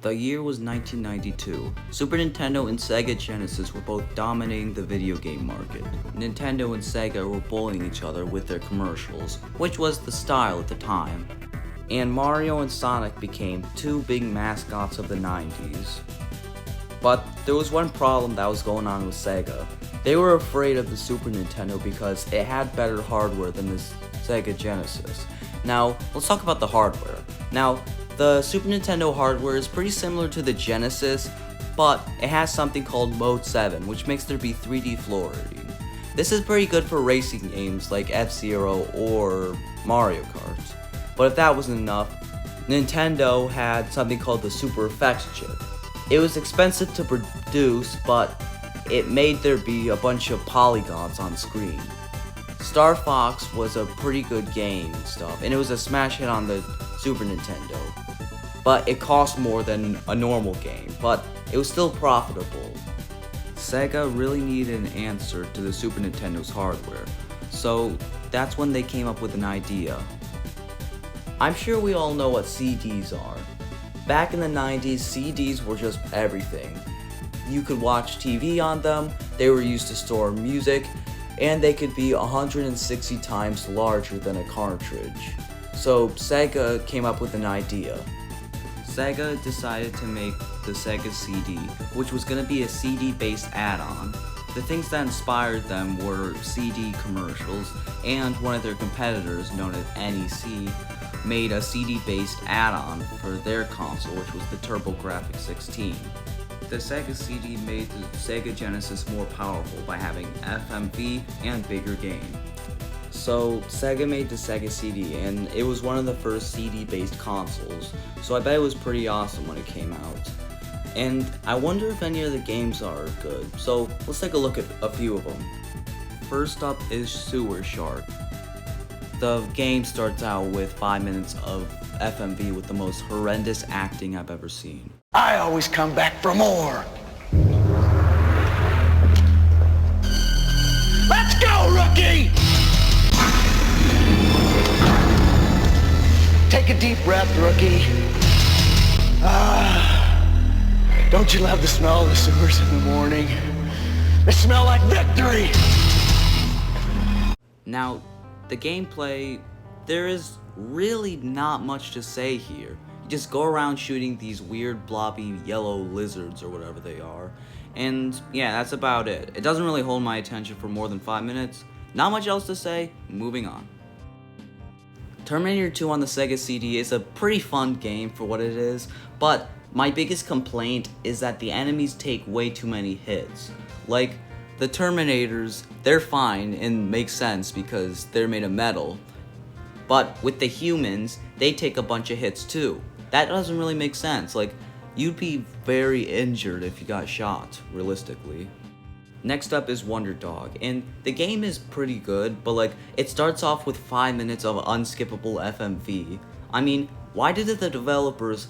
The year was 1992. Super Nintendo and Sega Genesis were both dominating the video game market. Nintendo and Sega were bullying each other with their commercials, which was the style at the time. And Mario and Sonic became two big mascots of the 90s. But there was one problem that was going on with Sega. They were afraid of the Super Nintendo because it had better hardware than the Sega Genesis. Now, let's talk about the hardware. Now, the Super Nintendo hardware is pretty similar to the Genesis, but it has something called Mode 7, which makes there be 3D floor reading. This is pretty good for racing games like F-Zero or Mario Kart. But if that wasn't enough, Nintendo had something called the Super Effects chip. It was expensive to produce, but it made there be a bunch of polygons on screen. Star Fox was a pretty good game and stuff, and it was a smash hit on the Super Nintendo. But it cost more than a normal game, but it was still profitable. Sega really needed an answer to the Super Nintendo's hardware, so that's when they came up with an idea. I'm sure we all know what CDs are. Back in the 90s, CDs were just everything. You could watch TV on them, they were used to store music, and they could be 160 times larger than a cartridge. So Sega came up with an idea. Sega decided to make the Sega CD, which was going to be a CD-based add-on. The things that inspired them were CD commercials, and one of their competitors, known as NEC, made a CD-based add-on for their console, which was the TurboGrafx 16. The Sega CD made the Sega Genesis more powerful by having FMV and bigger game. So Sega made the Sega CD, and it was one of the first CD-based consoles, so I bet it was pretty awesome when it came out. And I wonder if any of the games are good, so let's take a look at a few of them. First up is Sewer Shark. The game starts out with 5 minutes of FMV with the most horrendous acting I've ever seen. I always come back for more. Let's go, rookie! Take a deep breath, rookie. Don't you love the smell of the sewers in the morning? They smell like victory! Now, the gameplay, there is really not much to say here. You just go around shooting these weird blobby yellow lizards or whatever they are, and yeah, that's about it. It doesn't really hold my attention for more than 5 minutes. Not much else to say, moving on. Terminator 2 on the Sega CD is a pretty fun game for what it is, but my biggest complaint is that the enemies take way too many hits. Like, the Terminators, they're fine and make sense because they're made of metal, but with the humans, they take a bunch of hits too. That doesn't really make sense. Like, you'd be very injured if you got shot, realistically. Next up is Wonder Dog, and the game is pretty good, but like, it starts off with 5 minutes of unskippable FMV. I mean, why did the developers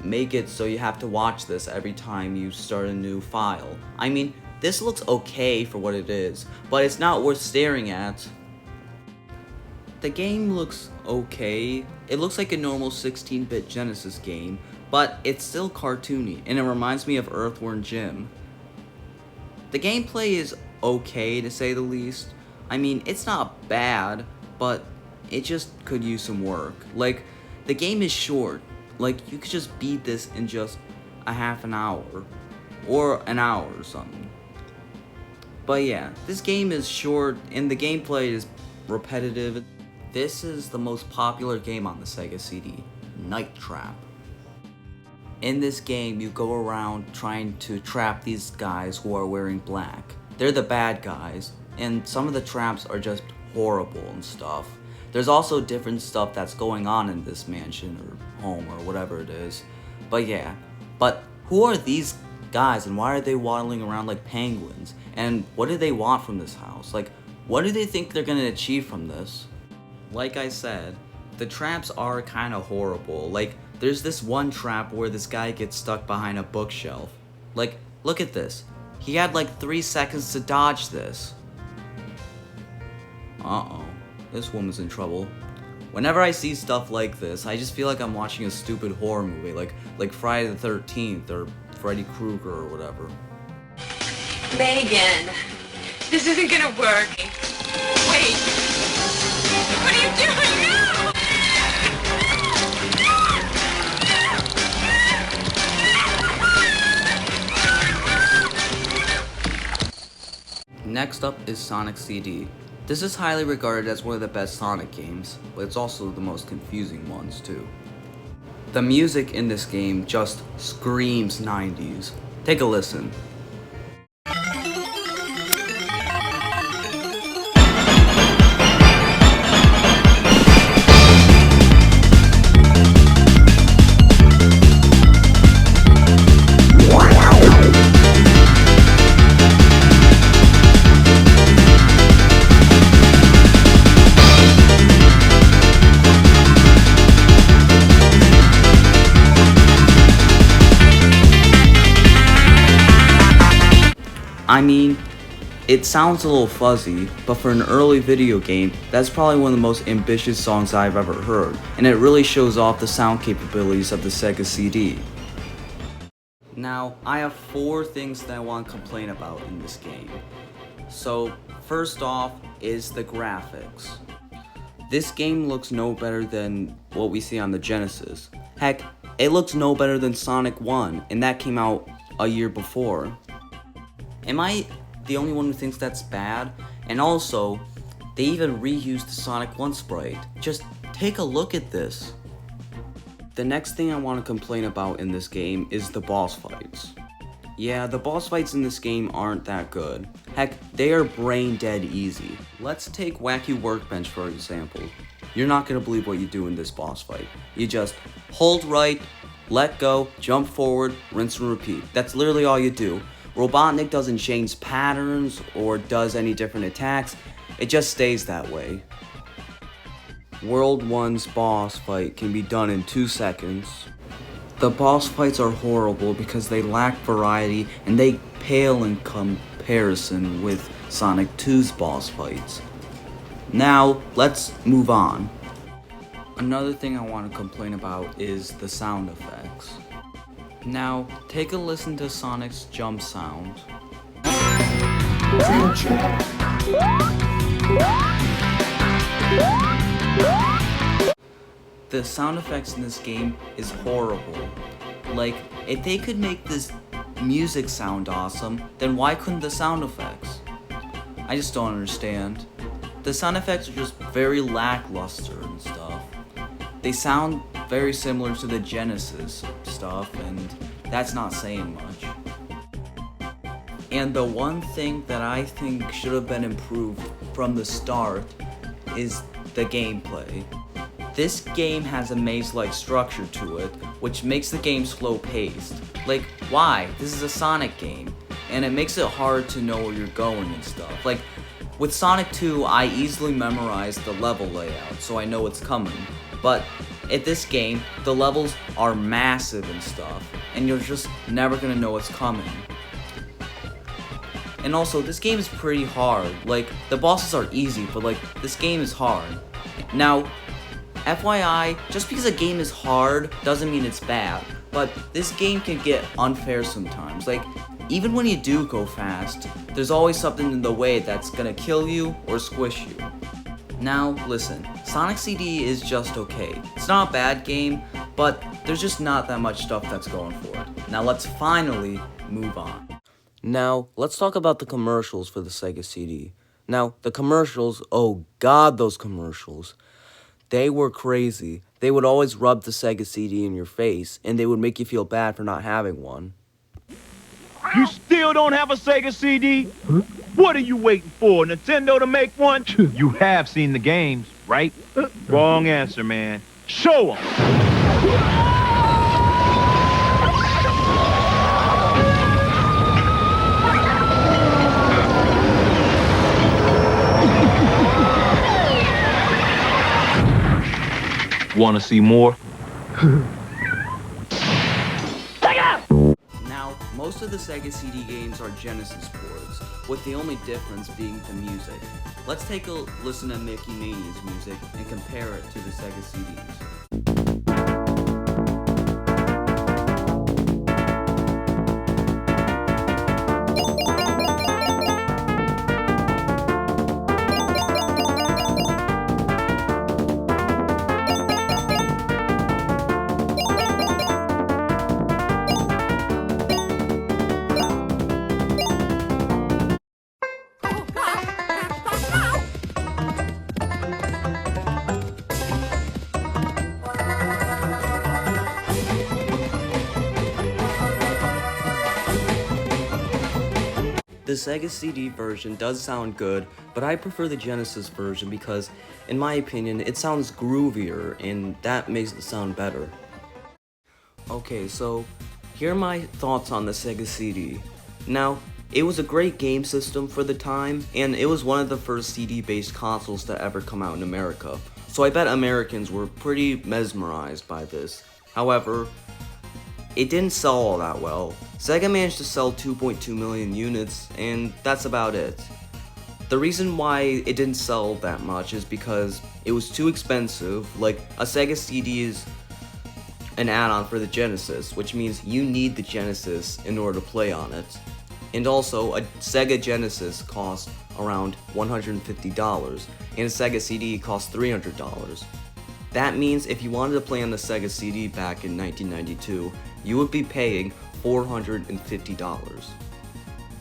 make it so you have to watch this every time you start a new file? I mean, this looks okay for what it is, but it's not worth staring at. The game looks okay. It looks like a normal 16-bit Genesis game, but it's still cartoony, and it reminds me of Earthworm Jim. The gameplay is okay, to say the least. I mean, it's not bad, but it just could use some work. Like, the game is short. Like, you could just beat this in just a half an hour, or an hour or something. But yeah, this game is short, and the gameplay is repetitive. This is the most popular game on the Sega CD, Night Trap. In this game, you go around trying to trap these guys who are wearing black. They're the bad guys, and some of the traps are just horrible and stuff. There's also different stuff that's going on in this mansion or home or whatever it is. But yeah, but who are these guys and why are they waddling around like penguins? And what do they want from this house? Like, what do they think they're gonna achieve from this? Like I said, the traps are kind of horrible. Like, there's this one trap where this guy gets stuck behind a bookshelf. Like, look at this. He had like 3 seconds to dodge this. Uh-oh, this woman's in trouble. Whenever I see stuff like this, I just feel like I'm watching a stupid horror movie, like Friday the 13th or Freddy Krueger or whatever. Megan, this isn't gonna work. Wait, what are you doing? No! Next up is Sonic CD. This is highly regarded as one of the best Sonic games, but it's also the most confusing ones too. The music in this game just screams 90s. Take a listen. I mean, it sounds a little fuzzy, but for an early video game, that's probably one of the most ambitious songs I've ever heard, and it really shows off the sound capabilities of the Sega CD. Now, I have 4 things that I want to complain about in this game. So, first off is the graphics. This game looks no better than what we see on the Genesis. Heck, it looks no better than Sonic 1, and that came out a year before. Am I the only one who thinks that's bad? And also, they even reused the Sonic 1 sprite. Just take a look at this. The next thing I want to complain about in this game is the boss fights. Yeah, the boss fights in this game aren't that good. Heck, they are brain dead easy. Let's take Wacky Workbench for example. You're not gonna believe what you do in this boss fight. You just hold right, let go, jump forward, rinse and repeat. That's literally all you do. Robotnik doesn't change patterns or does any different attacks, it just stays that way. World 1's boss fight can be done in 2 seconds. The boss fights are horrible because they lack variety and they pale in comparison with Sonic 2's boss fights. Now, let's move on. Another thing I want to complain about is the sound effects. Now, take a listen to Sonic's jump sound. The sound effects in this game is horrible. Like, if they could make this music sound awesome, then why couldn't the sound effects? I just don't understand. The sound effects are just very lackluster and stuff. They sound very similar to the Genesis stuff, and that's not saying much. And the one thing that I think should have been improved from the start is the gameplay. This game has a maze-like structure to it, which makes the game slow-paced. Like, why? This is a Sonic game, and it makes it hard to know where you're going and stuff. Like, with Sonic 2, I easily memorized the level layout, so I know what's coming. But at this game, the levels are massive and stuff, and you're just never gonna know what's coming. And also, this game is pretty hard. Like, the bosses are easy, but like, this game is hard. Now, FYI, just because a game is hard doesn't mean it's bad, but this game can get unfair sometimes. Like, even when you do go fast, there's always something in the way that's gonna kill you or squish you. Now, listen, Sonic CD is just okay. It's not a bad game, but there's just not that much stuff that's going for it. Now let's finally move on. Now, let's talk about the commercials for the Sega CD. Now, the commercials, oh god, those commercials. They were crazy. They would always rub the Sega CD in your face, and they would make you feel bad for not having one. You still don't have a Sega CD? Huh? What are you waiting for, Nintendo to make one? You have seen the games, right? Wrong answer, man. Show 'em! Want to see more? Now, most of the Sega CD games are Genesis ports, with the only difference being the music. Let's take a listen to Mickey Mania's music and compare it to the Sega CDs. The Sega CD version does sound good, but I prefer the Genesis version because, in my opinion, it sounds groovier and that makes it sound better. Okay, so here are my thoughts on the Sega CD. Now, it was a great game system for the time, and it was one of the first CD-based consoles to ever come out in America, so I bet Americans were pretty mesmerized by this. However, it didn't sell all that well. Sega managed to sell 2.2 million units, and that's about it. The reason why it didn't sell that much is because it was too expensive. Like, a Sega CD is an add-on for the Genesis, which means you need the Genesis in order to play on it. And also, a Sega Genesis cost around $150, and a Sega CD cost $300. That means if you wanted to play on the Sega CD back in 1992, you would be paying $450.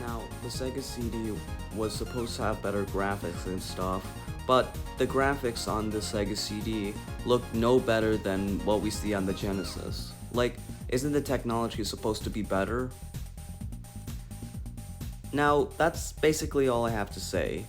Now, the Sega CD was supposed to have better graphics and stuff, but the graphics on the Sega CD look no better than what we see on the Genesis. Like, isn't the technology supposed to be better? Now, that's basically all I have to say.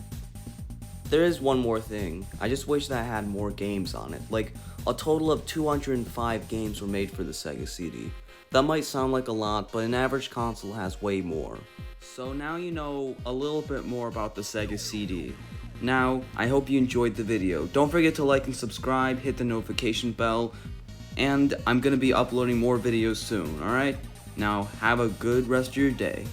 There is one more thing. I just wish that I had more games on it. Like, a total of 205 games were made for the Sega CD. That might sound like a lot, but an average console has way more. So now you know a little bit more about the Sega CD. Now, I hope you enjoyed the video. Don't forget to like and subscribe, hit the notification bell, and I'm gonna be uploading more videos soon, alright? Now, have a good rest of your day.